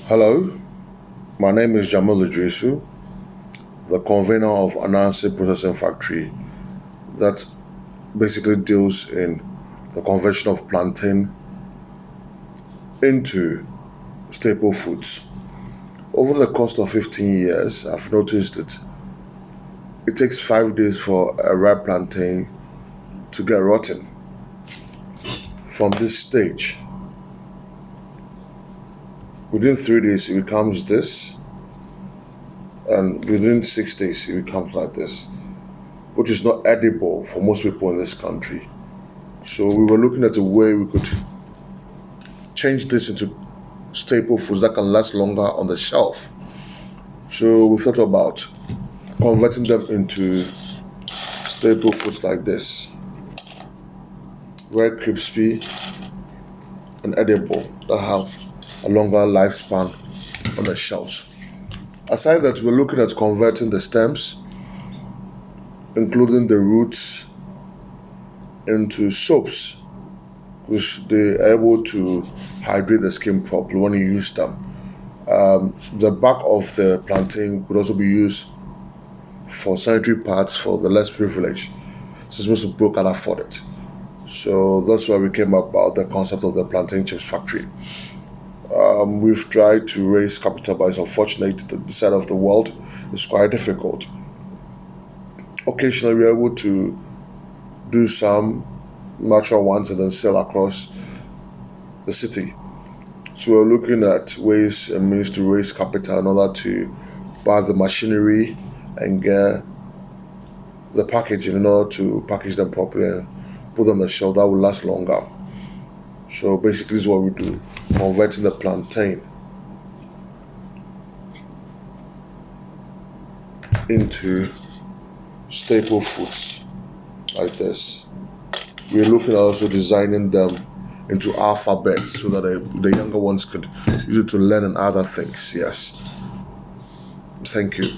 Hello, my name is Jamal Idrisu, the convener of Anansi Processing Factory that basically deals in the conversion of plantain into staple foods. Over the course of 15 years, I've noticed that it takes 5 days for a ripe plantain to get rotten. From this stage, within 3 days, it becomes this, and within 6 days, it becomes like this, which is not edible for most people in this country. So we were looking at a way we could change this into staple foods that can last longer on the shelf. So we thought about converting them into staple foods like this, very crispy and edible, that have a longer lifespan on the shelves. Aside that, we're looking at converting the stems, including the roots, into soaps, which they are able to hydrate the skin properly when you use them. The back of the plantain could also be used for sanitary pads for the less privileged, since most people can afford it. So that's why we came about the concept of the plantain chips factory. We've tried to raise capital, but it's unfortunate that this side of the world is quite difficult. Occasionally, we're able to do some natural ones and then sell across the city. So we're looking at ways and means to raise capital in order to buy the machinery and get the packaging in order to package them properly and put them on the shelf that will last longer. So basically, this is what we do, converting the plantain into staple foods like this. We're looking at also designing them into alphabets so that the younger ones could use it to learn and other things. Yes. Thank you.